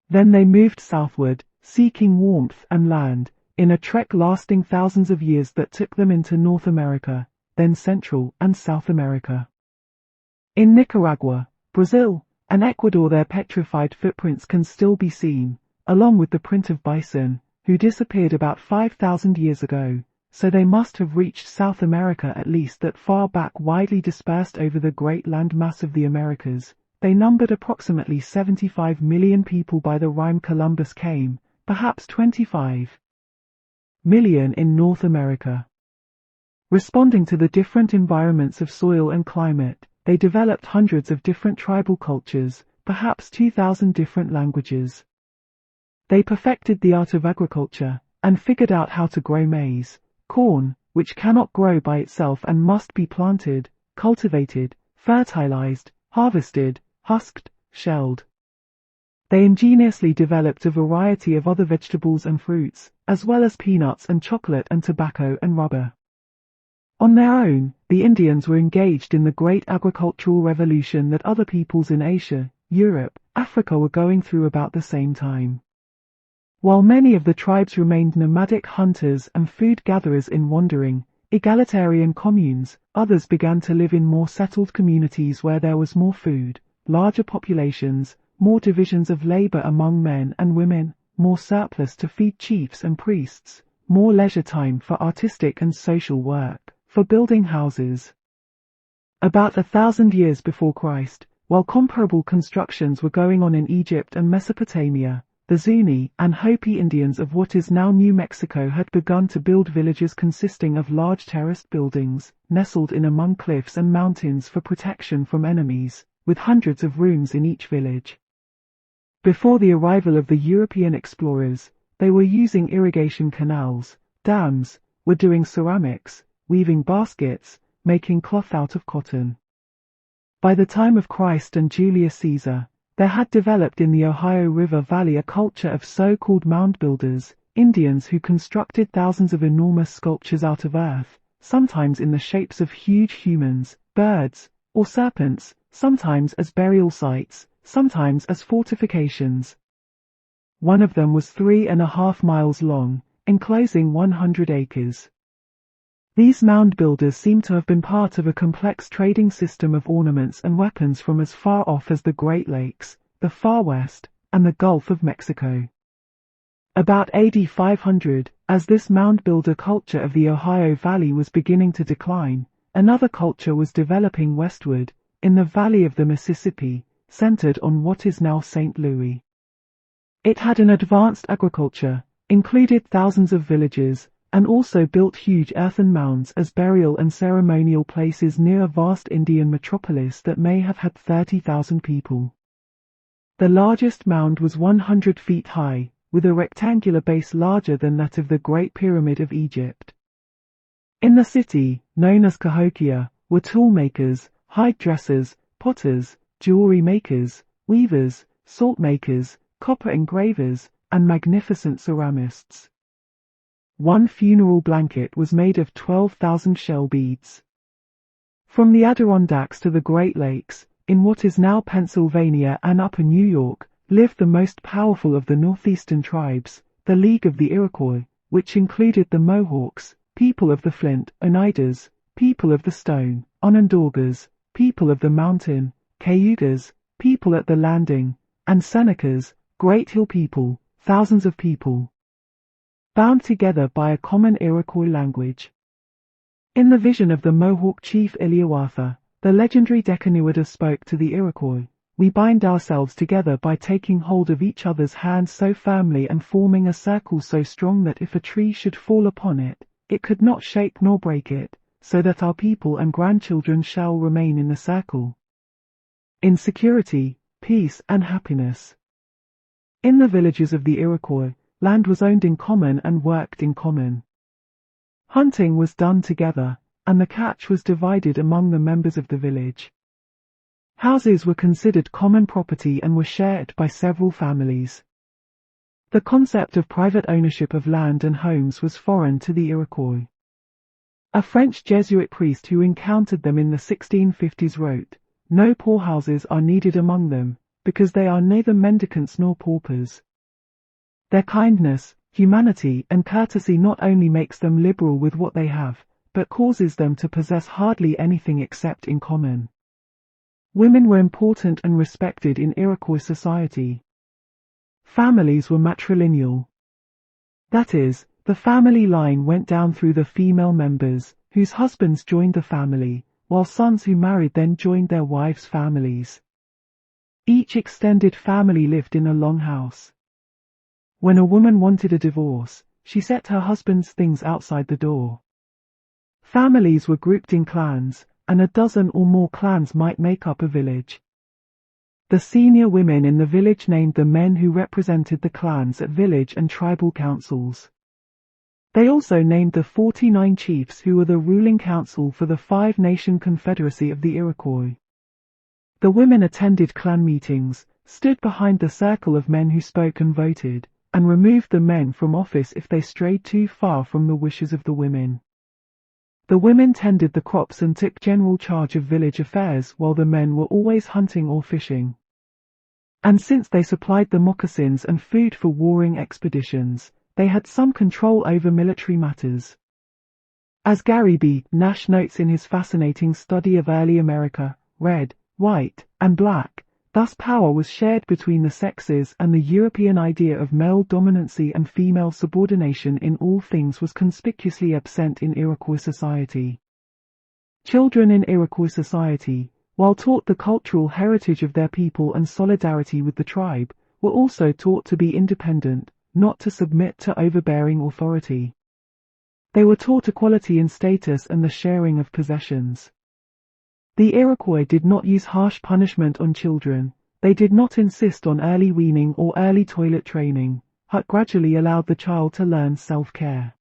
Then they moved southward, seeking warmth and land, in a trek lasting thousands of years that took them into North America, then Central and South America. In Nicaragua, Brazil, and Ecuador their petrified footprints can still be seen, along with the print of bison, who disappeared about 5,000 years ago. So they must have reached South America at least, that far back, widely dispersed over the great land mass of the Americas. They numbered approximately 75 million people by the time Columbus came, perhaps 25 million in North America. Responding to the different environments of soil and climate, they developed hundreds of different tribal cultures, perhaps 2,000 different languages. They perfected the art of agriculture, and figured out how to grow maize, corn, which cannot grow by itself and must be planted, cultivated, fertilized, harvested, husked, shelled. They ingeniously developed a variety of other vegetables and fruits, as well as peanuts and chocolate and tobacco and rubber. On their own, the Indians were engaged in the great agricultural revolution that other peoples in Asia, Europe, Africa were going through about the same time. While many of the tribes remained nomadic hunters and food gatherers in wandering, egalitarian communes, others began to live in more settled communities where there was more food, larger populations, more divisions of labor among men and women, more surplus to feed chiefs and priests, more leisure time for artistic and social work, for building houses. About 1,000 years before Christ, while comparable constructions were going on in Egypt and Mesopotamia, the Zuni and Hopi Indians of what is now New Mexico had begun to build villages consisting of large terraced buildings, nestled in among cliffs and mountains for protection from enemies, with hundreds of rooms in each village. Before the arrival of the European explorers, they were using irrigation canals, dams, were doing ceramics, weaving baskets, making cloth out of cotton. By the time of Christ and Julius Caesar, there had developed in the Ohio River Valley a culture of so-called mound builders, Indians who constructed thousands of enormous sculptures out of earth, sometimes in the shapes of huge humans, birds, or serpents, sometimes as burial sites, sometimes as fortifications. One of them was 3.5 miles long, enclosing 100 acres. These mound builders seem to have been part of a complex trading system of ornaments and weapons from as far off as the Great Lakes, the Far West, and the Gulf of Mexico. About AD 500, as this mound builder culture of the Ohio Valley was beginning to decline, another culture was developing westward, in the valley of the Mississippi, centered on what is now St. Louis. It had an advanced agriculture, included thousands of villages, and also built huge earthen mounds as burial and ceremonial places near a vast Indian metropolis that may have had 30,000 people. The largest mound was 100 feet high, with a rectangular base larger than that of the Great Pyramid of Egypt. In the city, known as Cahokia, were tool makers, hide dressers, potters, jewelry makers, weavers, salt makers, copper engravers, and magnificent ceramists. One funeral blanket was made of 12,000 shell beads. From the Adirondacks to the Great Lakes, in what is now Pennsylvania and Upper New York, lived the most powerful of the northeastern tribes, the League of the Iroquois, which included the Mohawks, people of the Flint, Oneidas, people of the Stone, Onondagas, people of the Mountain, Cayugas, people at the Landing, and Senecas, Great Hill people, thousands of people, bound together by a common Iroquois language. In the vision of the Mohawk chief Iliawatha, the legendary Decanuada spoke to the Iroquois, "We bind ourselves together by taking hold of each other's hands so firmly and forming a circle so strong that if a tree should fall upon it, it could not shake nor break it, so that our people and grandchildren shall remain in the circle, in security, peace, and happiness." In the villages of the Iroquois, land was owned in common and worked in common. Hunting was done together, and the catch was divided among the members of the village. Houses were considered common property and were shared by several families. The concept of private ownership of land and homes was foreign to the Iroquois. A French Jesuit priest who encountered them in the 1650s wrote, "No poorhouses are needed among them, because they are neither mendicants nor paupers. Their kindness, humanity, and courtesy not only makes them liberal with what they have, but causes them to possess hardly anything except in common." Women were important and respected in Iroquois society. Families were matrilineal. That is, the family line went down through the female members, whose husbands joined the family, while sons who married then joined their wives' families. Each extended family lived in a long house. When a woman wanted a divorce, she set her husband's things outside the door. Families were grouped in clans, and a dozen or more clans might make up a village. The senior women in the village named the men who represented the clans at village and tribal councils. They also named the 49 chiefs who were the ruling council for the five-nation confederacy of the Iroquois. The women attended clan meetings, stood behind the circle of men who spoke and voted, and removed the men from office if they strayed too far from the wishes of the women. The women tended the crops and took general charge of village affairs while the men were always hunting or fishing. And since they supplied the moccasins and food for warring expeditions, they had some control over military matters. As Gary B. Nash notes in his fascinating study of early America, red, white, and black, thus power was shared between the sexes, and the European idea of male dominancy and female subordination in all things was conspicuously absent in Iroquois society. Children in Iroquois society, while taught the cultural heritage of their people and solidarity with the tribe, were also taught to be independent, not to submit to overbearing authority. They were taught equality in status and the sharing of possessions. The Iroquois did not use harsh punishment on children. They did not insist on early weaning or early toilet training, but gradually allowed the child to learn self-care.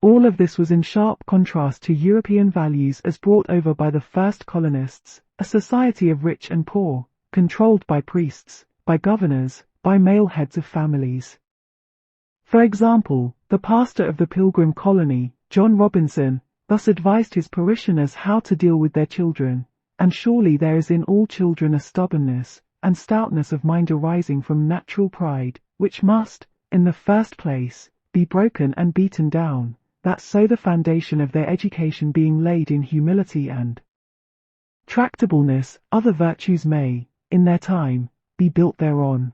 All of this was in sharp contrast to European values as brought over by the first colonists, a society of rich and poor, controlled by priests, by governors, by male heads of families. For example, the pastor of the Pilgrim colony, John Robinson, thus advised his parishioners how to deal with their children, and surely there is in all children a stubbornness and stoutness of mind arising from natural pride, which must, in the first place, be broken and beaten down, that so the foundation of their education being laid in humility and tractableness, other virtues may, in their time, be built thereon.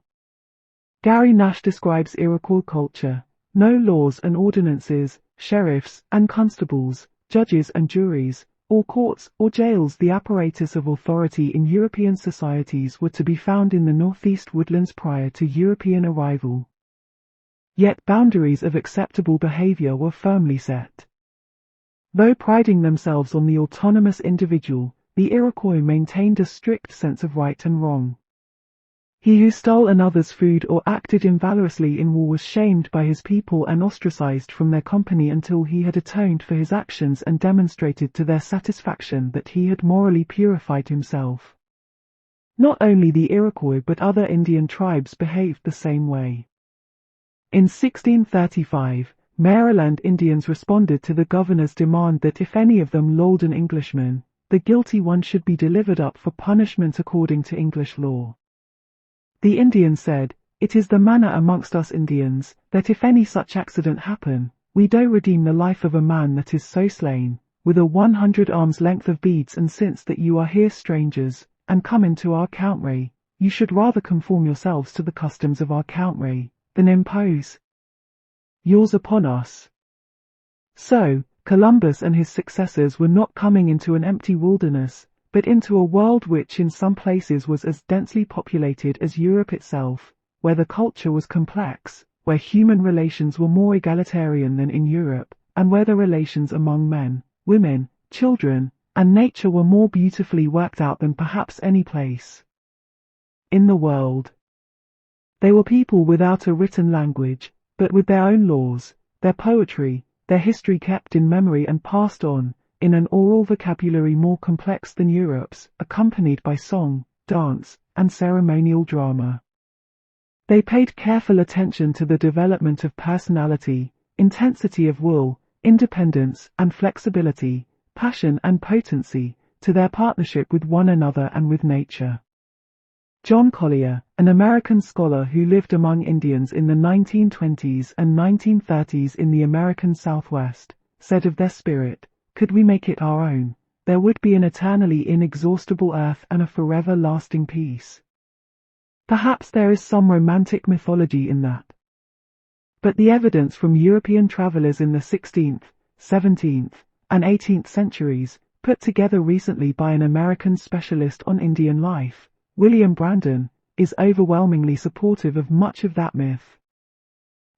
Gary Nash describes Iroquois culture: no laws and ordinances, sheriffs and constables, judges and juries, or courts or jails. The apparatus of authority in European societies were to be found in the northeast woodlands prior to European arrival. Yet boundaries of acceptable behavior were firmly set. Though priding themselves on the autonomous individual, the Iroquois maintained a strict sense of right and wrong. He who stole another's food or acted invalorously in war was shamed by his people and ostracized from their company until he had atoned for his actions and demonstrated to their satisfaction that he had morally purified himself. Not only the Iroquois but other Indian tribes behaved the same way. In 1635, Maryland Indians responded to the governor's demand that if any of them lulled an Englishman, the guilty one should be delivered up for punishment according to English law. The Indians said, "It is the manner amongst us Indians, that if any such accident happen, we do redeem the life of a man that is so slain, with a 100 arms length of beads, and since that you are here strangers, and come into our country, you should rather conform yourselves to the customs of our country, than impose yours upon us." So, Columbus and his successors were not coming into an empty wilderness, but into a world which in some places was as densely populated as Europe itself, where the culture was complex, where human relations were more egalitarian than in Europe, and where the relations among men, women, children, and nature were more beautifully worked out than perhaps any place in the world. They were people without a written language, but with their own laws, their poetry, their history kept in memory and passed on, in an oral vocabulary more complex than Europe's, accompanied by song, dance, and ceremonial drama. They paid careful attention to the development of personality, intensity of will, independence and flexibility, passion and potency, to their partnership with one another and with nature. John Collier, an American scholar who lived among Indians in the 1920s and 1930s in the American Southwest, said of their spirit, "Could we make it our own, there would be an eternally inexhaustible earth and a forever lasting peace." Perhaps there is some romantic mythology in that. But the evidence from European travelers in the 16th, 17th, and 18th centuries, put together recently by an American specialist on Indian life, William Brandon, is overwhelmingly supportive of much of that myth.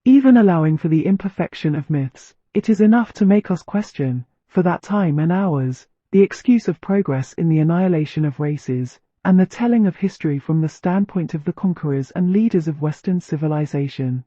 Even allowing for the imperfection of myths, it is enough to make us question, for that time and ours, the excuse of progress in the annihilation of races, and the telling of history from the standpoint of the conquerors and leaders of Western civilization.